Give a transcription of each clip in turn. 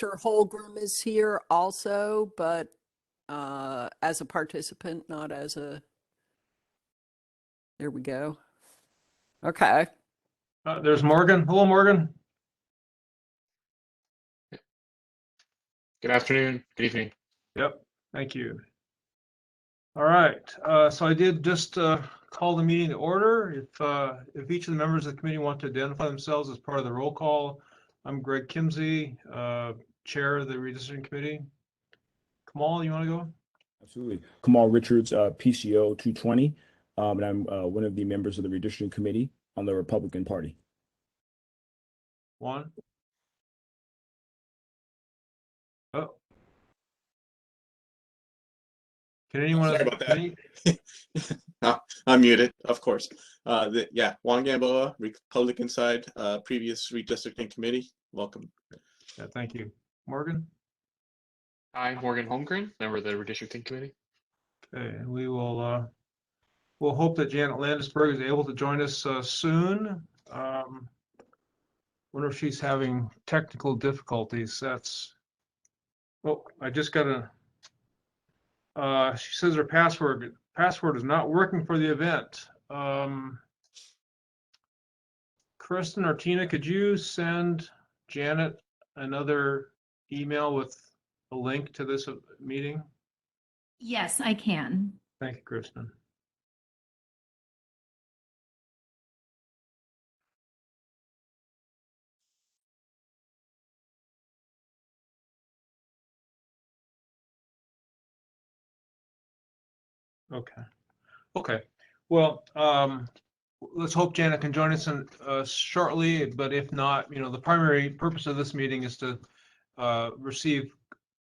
Mr. Holgram is here also, but as a participant, not as a, there we go. Okay. There's Morgan. Hello, Morgan. Good afternoon. Good evening. Yep. Thank you. All right. So I did just call the meeting to order. If each of the members of the committee want to identify themselves as part of the roll call, I'm Greg Kimsey, chair of the Redistricting Committee. Kamal, you want to go? Absolutely. Kamal Richards, PCO 220, and I'm one of the members of the Redistricting Committee on the Republican Party. Juan? Oh. Can anyone? Sorry about that. No, I'm muted, of course. Yeah, Juan Gamboa, Republican side, previous redistricting committee. Welcome. Yeah, thank you. Morgan? I'm Morgan Holmgren, member of the Redistricting Committee. Okay, and we will we'll hope that Janet Landisberg is able to join us soon. Wonder if she's having technical difficulties. That's, oh, I just got a, she says her password is not working for the event. Kristen or Tina, could you send Janet another email with a link to this meeting? Yes, I can. Thank you, Kristen. Okay. Well, let's hope Janet can join us shortly, but if not, the primary purpose of this meeting is to receive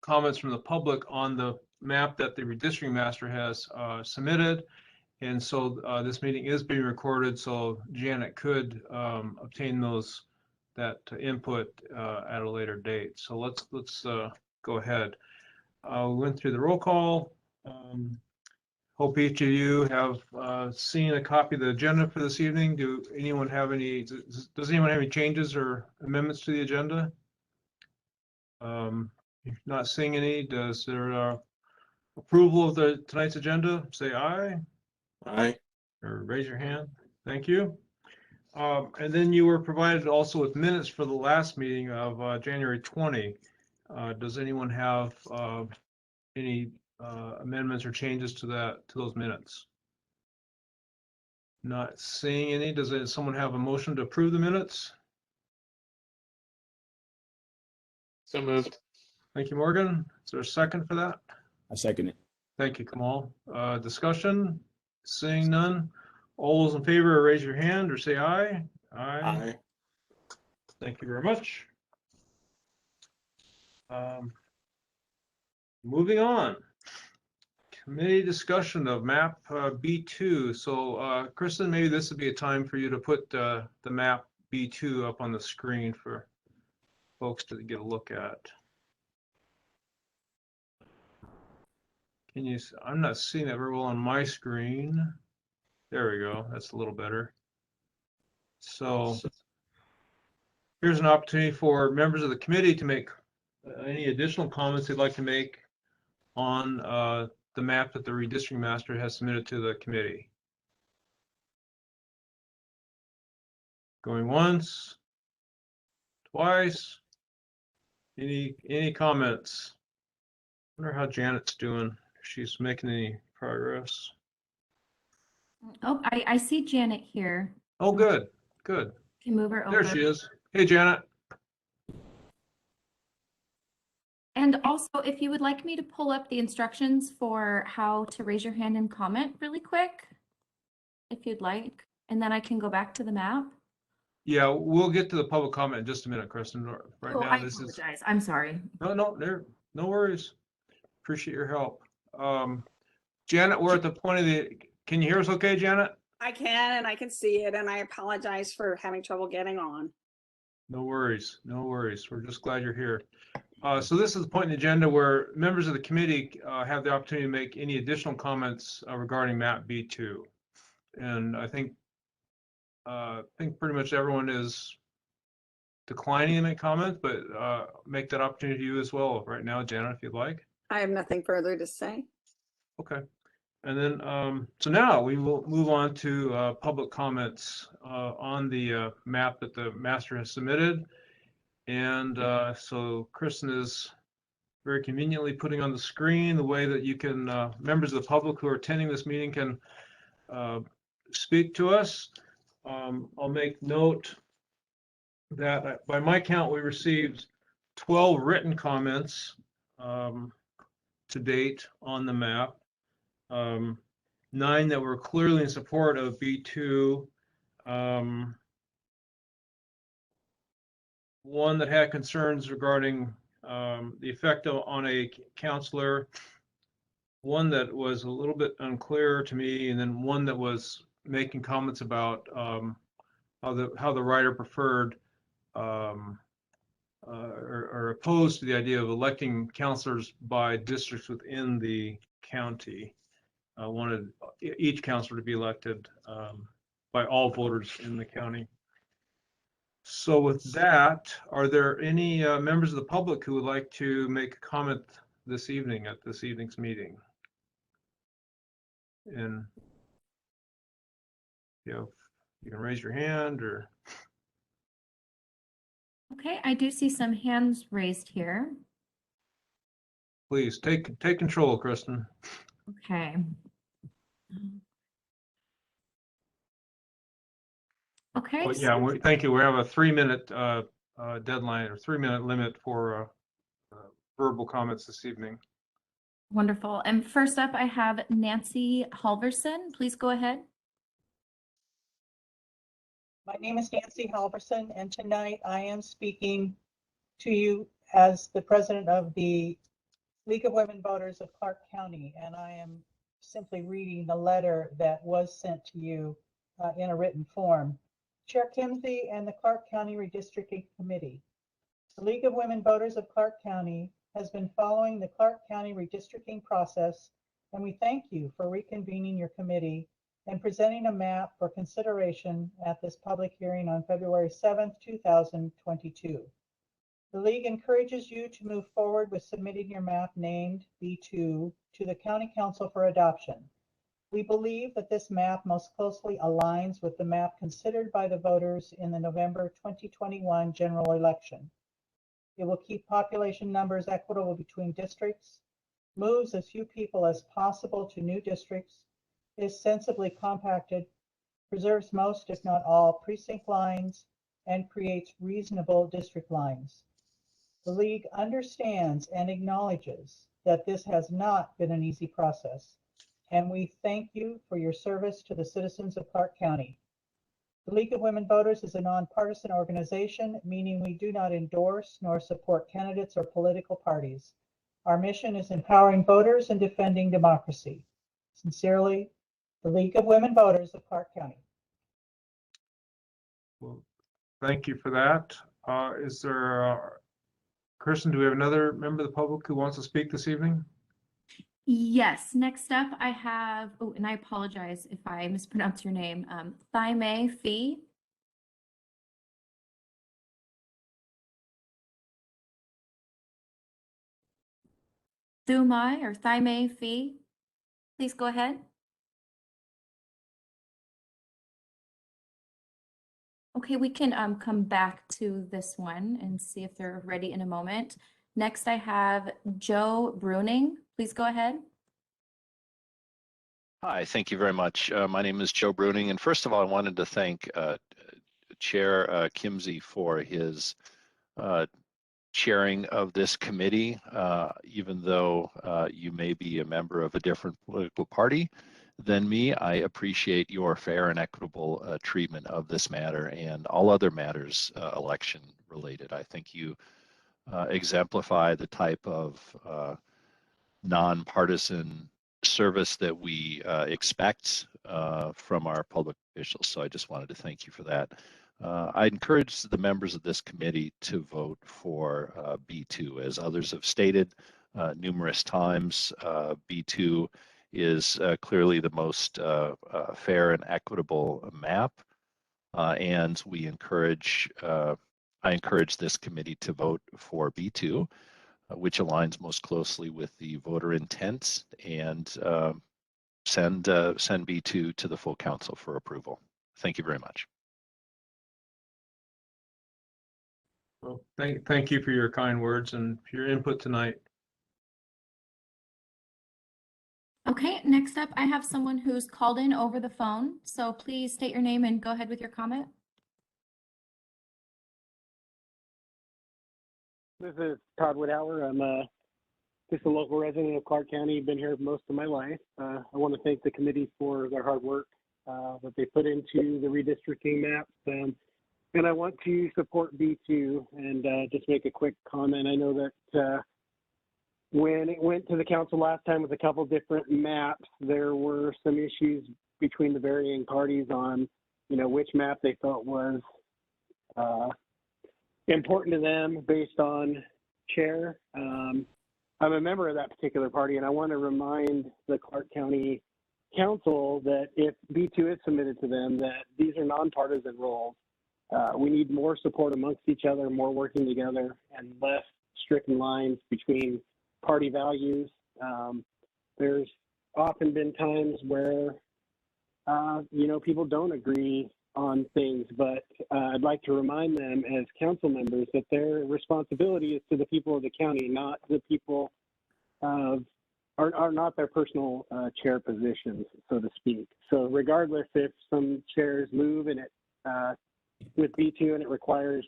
comments from the public on the map that the redistricting master has submitted. And so this meeting is being recorded, so Janet could obtain that input at a later date. So let's go ahead. We went through the roll call. Hope each of you have seen a copy of the agenda for this evening. Does anyone have any changes or amendments to the agenda? If not seeing any, does there approval of tonight's agenda? Say aye. Aye. Or raise your hand. Thank you. And then you were provided also with minutes for the last meeting of January 20. Does anyone have any amendments or changes to those minutes? Not seeing any. Does someone have a motion to approve the minutes? So moved. Thank you, Morgan. Is there a second for that? I second it. Thank you, Kamal. Discussion? Seeing none. All those in favor, raise your hand or say aye. Aye. Thank you very much. Moving on. Committee discussion of map B2. So Kristen, maybe this would be a time for you to put the map B2 up on the screen for folks to get a look at. Can you? I'm not seeing that very well on my screen. There we go. That's a little better. So here's an opportunity for members of the committee to make any additional comments they'd like to make on the map that the redistricting master has submitted to the committee. Going once, twice. Any comments? I wonder how Janet's doing. If she's making any progress. Oh, I see Janet here. Oh, good. Good. Can move her over. There she is. Hey, Janet. And also, if you would like me to pull up the instructions for how to raise your hand and comment really quick, if you'd like, and then I can go back to the map. Yeah, we'll get to the public comment in just a minute, Kristen. Right now, I this apologize. I'm sorry. no worries. Appreciate your help. Janet, we're at the point of the. Can you hear us okay, Janet? I can, and I can see it, and I apologize for having trouble getting on. No worries. No worries. We're just glad you're here. So this is the point in the agenda where members of the committee have the opportunity to make any additional comments regarding map B2. And I think pretty much everyone is declining to make comments, but make that opportunity to you as well right now, Janet, if you'd like. I have nothing further to say. Okay. And then, so now we will move on to public comments on the map that the master has submitted. And so Kristen is very conveniently putting on the screen the way that you can, members of the public who are attending this meeting can speak to us. I'll make note that by my count, we received 12 written comments to date on the map. 9 that were clearly in support of B2. 1 that had concerns regarding the effect on a counselor. 1 that was a little bit unclear to me, and then 1 that was making comments about how the writer preferred or opposed to the idea of electing counselors by districts within the county. Wanted each counselor to be elected by all voters in the county. So with that, are there any members of the public who would like to make a comment this evening at this evening's meeting? And you can raise your hand or. Okay, I do see some hands raised here. Please take control, Kristen. Okay. Okay. Well, yeah, thank you. We have a 3-minute deadline or 3-minute limit for verbal comments this evening. Wonderful. And first up, I have Nancy Halverson. Please go ahead. My name is Nancy Halverson, and tonight I am speaking to you as the president of the League of Women Voters of Clark County, and I am simply reading the letter that was sent to you in a written form. Chair Kimsey and the Clark County Redistricting Committee. The League of Women Voters of Clark County has been following the Clark County redistricting process, and we thank you for reconvening your committee and presenting a map for consideration at this public hearing on February 7th, 2022. The League encourages you to move forward with submitting your map named B2 to the County Council for adoption. We believe that this map most closely aligns with the map considered by the voters in the November 2021 general election. It will keep population numbers equitable between districts, moves as few people as possible to new districts, is sensibly compacted, preserves most, if not all, precinct lines, and creates reasonable district lines. The League understands and acknowledges that this has not been an easy process, and we thank you for your service to the citizens of Clark County. The League of Women Voters is a nonpartisan organization, meaning we do not endorse nor support candidates or political parties. Our mission is empowering voters and defending democracy. Sincerely, the League of Women Voters of Clark County. Well, thank you for that. Is there, Kristen, do we have another member of the public who wants to speak this evening? Yes, next up I have, oh, and I apologize if I mispronounce your name, Thyme Fee. Thumai or Thyme Fee, please go ahead. Okay, we can come back to this one and see if they're ready in a moment. Next, I have Joe Bruning. Please go ahead. Hi, thank you very much. My name is Joe Bruning, and first of all, I wanted to thank Chair Kimsey for his chairing of this committee. Even though you may be a member of a different political party than me, I appreciate your fair and equitable treatment of this matter and all other matters election related. I think you exemplify the type of nonpartisan service that we expect from our public officials. So I just wanted to thank you for that. I encourage the members of this committee to vote for B2. As others have stated numerous times, B2 is clearly the most fair and equitable map. And we encourage I encourage this committee to vote for B2, which aligns most closely with the voter intent, and send B2 to the full council for approval. Thank you very much. Well, thank you for your kind words and for your input tonight. Okay, next up, I have someone who's called in over the phone. So please state your name and go ahead with your comment. This is Todd Woodhour. I'm just a local resident of Clark County. Been here most of my life. I want to thank the committee for their hard work that they put into the redistricting maps. And I want to support B2 and just make a quick comment. I know that when it went to the council last time with a couple different maps, there were some issues between the varying parties on, which map they felt was important to them based on chair. I'm a member of that particular party, and I want to remind the Clark County Council that if B2 is submitted to them, that these are nonpartisan roles. We need more support amongst each other, more working together, and less stricken lines between party values. There's often been times where, people don't agree on things, but I'd like to remind them as council members that their responsibility is to the people of the county, not the people are not their personal chair positions, so to speak. So regardless if some chairs move and it with B2 and it requires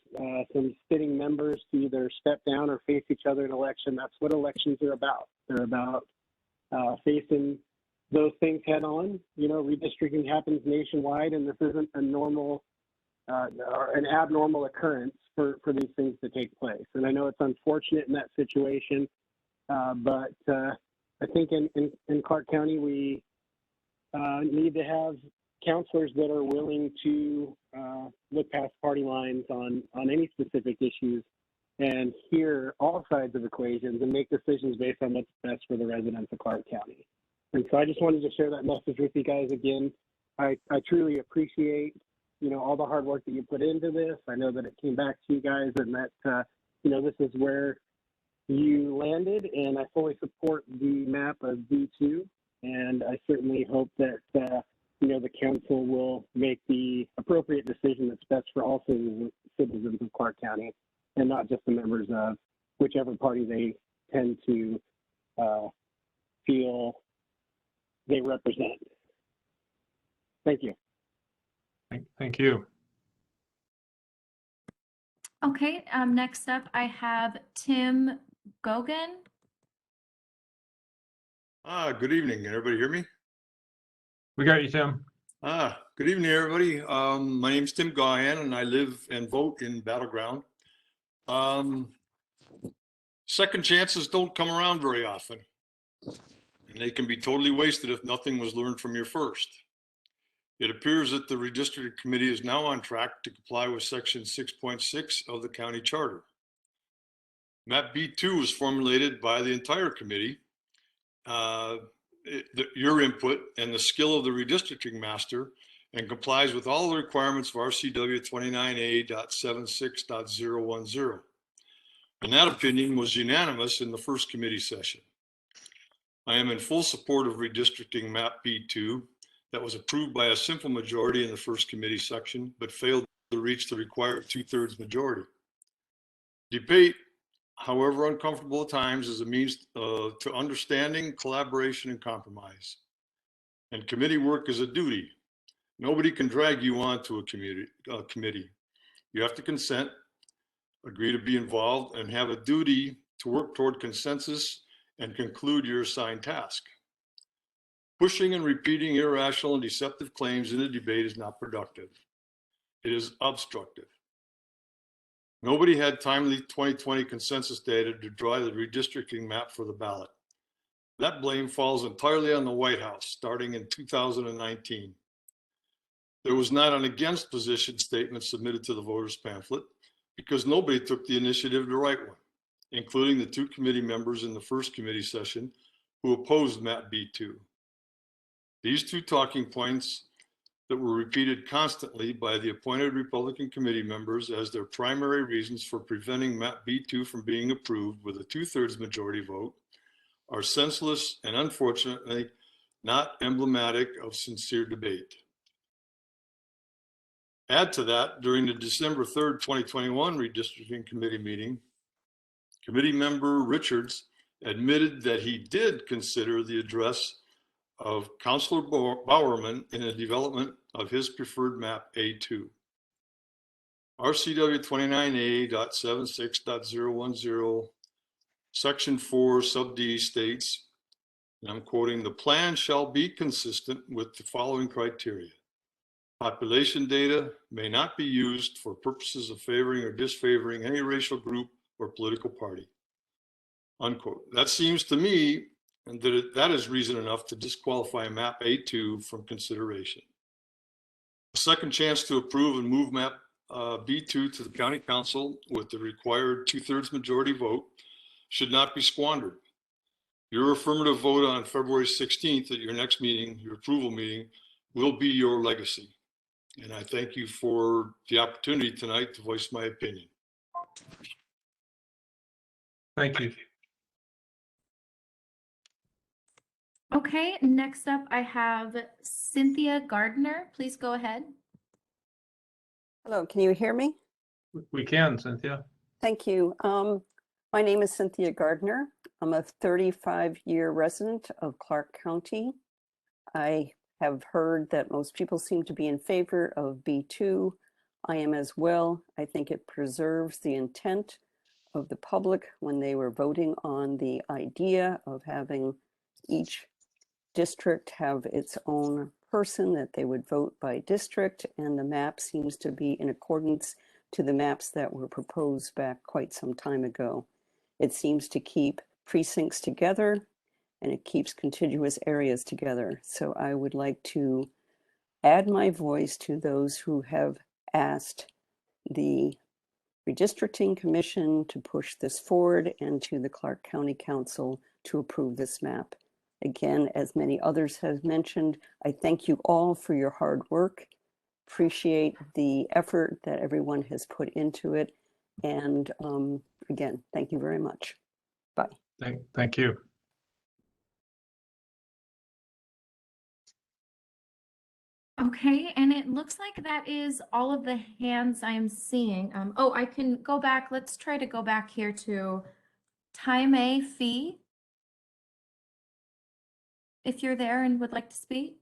some sitting members to either step down or face each other in election, that's what elections are about. They're about facing those things head on. Redistricting happens nationwide, and this isn't a normal or an abnormal occurrence for these things to take place. And I know it's unfortunate in that situation, but I think in Clark County, we need to have counselors that are willing to look past party lines on any specific issues and hear all sides of equations and make decisions based on what's best for the residents of Clark County. And so I just wanted to share that message with you guys again. I truly appreciate, all the hard work that you put into this. I know that it came back to you guys and that, this is where you landed, and I fully support the map of B2. And I certainly hope that, the council will make the appropriate decision that's best for all citizens of Clark County and not just the members of whichever party they tend to feel they represent. Thank you. Thank you. Okay, next up, I Tim Gogan. Good evening. Can everybody hear me? We got you, Tim. Good evening, everybody. My name is Tim Gohan, and I live and vote in Battleground. Second chances don't come around very often, and they can be totally wasted if nothing was learned from your first. It appears that the Redistricting Committee is now on track to comply with Section 6.6 of the County Charter. Map B2 was formulated by the entire committee. Your input and the skill of the redistricting master, and complies with all the requirements of RCW 29A.76.010. And that opinion was unanimous in the first committee session. I am in full support of redistricting map B2 that was approved by a simple majority in the first committee section, but failed to reach the required 2/3 majority. Debate, however uncomfortable at times, is a means to understanding, collaboration, and compromise. And committee work is a duty. Nobody can drag you onto a committee. You have to consent, agree to be involved, and have a duty to work toward consensus and conclude your assigned task. Pushing and repeating irrational and deceptive claims in a debate is not productive. It is obstructive. Nobody had timely 2020 consensus data to draw the redistricting map for the ballot. That blame falls entirely on the White House, starting in 2019. There was not an against position statement submitted to the voters pamphlet because nobody took the initiative to write one, including the 2 committee members in the first committee session who opposed map B2. These 2 talking points that were repeated constantly by the appointed Republican committee members as their primary reasons for preventing map B2 from being approved with a 2/3 majority vote are senseless and unfortunately not emblematic of sincere debate. Add to that, during the December 3rd, 2021 redistricting committee meeting, committee member Richards admitted that he did consider the address of Councilor Bowerman in the development of his preferred map A2. RCW 29A.76.010 Section 4 sub D states, and I'm quoting, "The plan shall be consistent with the following criteria. Population data may not be used for purposes of favoring or disfavoring any racial group or political party." Unquote. That seems to me that is reason enough to disqualify map A2 from consideration. A second chance to approve and move map B2 to the county council with the required 2/3 majority vote should not be squandered. Your affirmative vote on February 16th at your next meeting, your approval meeting, will be your legacy. And I thank you for the opportunity tonight to voice my opinion. Thank you. Okay, next up I have Cynthia Gardner. Please go ahead. Hello, can you hear me? We can, Cynthia. Thank you. My name is Cynthia Gardner. I'm a 35-year resident of Clark County. I have heard that most people seem to be in favor of B2. I am as well. I think it preserves the intent of the public when they were voting on the idea of having each district have its own person that they would vote by district, and the map seems to be in accordance to the maps that were proposed back quite some time ago. It seems to keep precincts together and it keeps contiguous areas together. So I would like to add my voice to those who have asked the Redistricting Commission to push this forward and to the Clark County Council to approve this map. Again, as many others have mentioned, I thank you all for your hard work. Appreciate the effort that everyone has put into it. And again, thank you very much. Bye. Thank you. Okay, and it looks like that is all of the hands I'm seeing. Oh, I can go back. Let's try to go back here to Time A Fee. If you're there and would like to speak.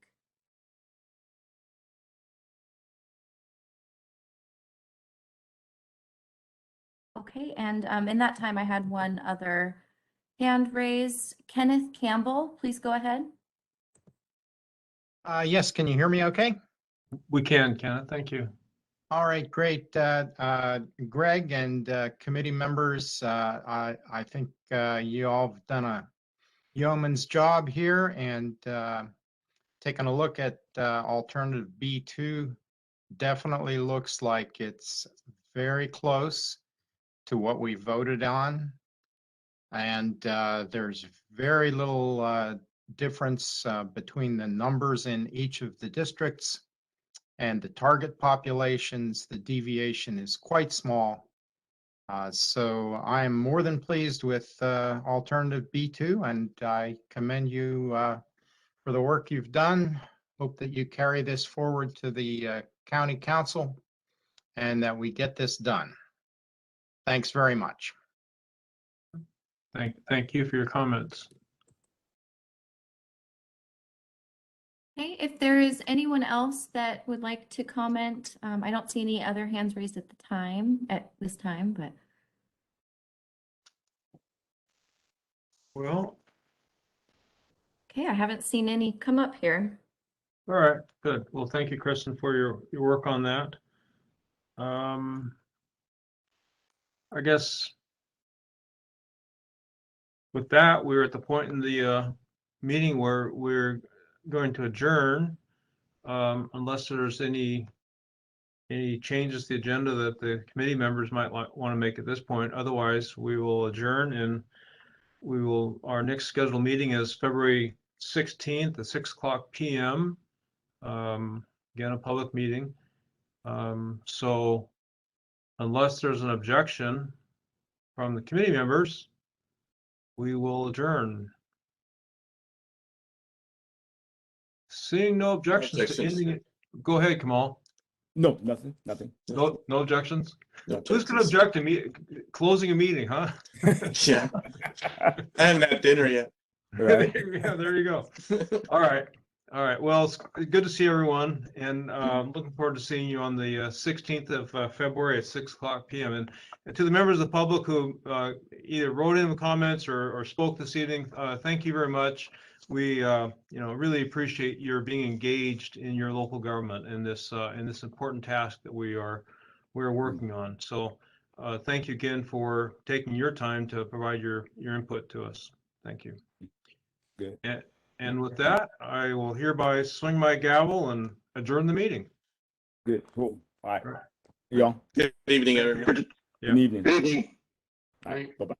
Okay, and in that time I had one other hand raised. Kenneth Campbell, please go ahead. Yes, can you hear me okay? We can, Kenneth. Thank you. All right, great. Greg and committee members, I think you all have done a yeoman's job here, and taking a look at alternative B2 definitely looks like it's very close to what we voted on. And there's very little difference between the numbers in each of the districts and the target populations. The deviation is quite small. So I'm more than pleased with alternative B2, and I commend you for the work you've done. Hope that you carry this forward to the county council and that we get this done. Thanks very much. Thank you for your comments. Okay, if there is anyone else that would like to comment, I don't see any other hands raised at this time, but. Well, Okay, I haven't seen any come up here. all right, good. Well, thank you, Kristen, for your work on that. I guess with that, we're at the point in the meeting where we're going to adjourn, unless there's any changes to the agenda that the committee members might want to make at this point. Otherwise, we will adjourn, and our next scheduled meeting is February 16th at 6:00 p.m. again, a public meeting. So unless there's an objection from the committee members, we will adjourn. Seeing no objections to Objections. ending it. Go ahead, Kamal. No, nothing. No objections? No Who's gonna objections. object to me closing a meeting, huh? Yeah. I haven't had dinner yet. Right. Yeah, there you go. All right. Well, it's good to see everyone, and looking forward to seeing you on the 16th of February at 6:00 p.m. And to the members of the public who either wrote in the comments or spoke this evening, thank you very much. We really appreciate your being engaged in your local government in this important task that we're working on. So thank you again for taking your time to provide your input to us. Thank you. Good. And with that, I will hereby swing my gavel and adjourn the meeting. Good. Cool. All right. Y'all. Good evening, everyone. Yeah. Good evening. Good evening. All right. Bye-bye.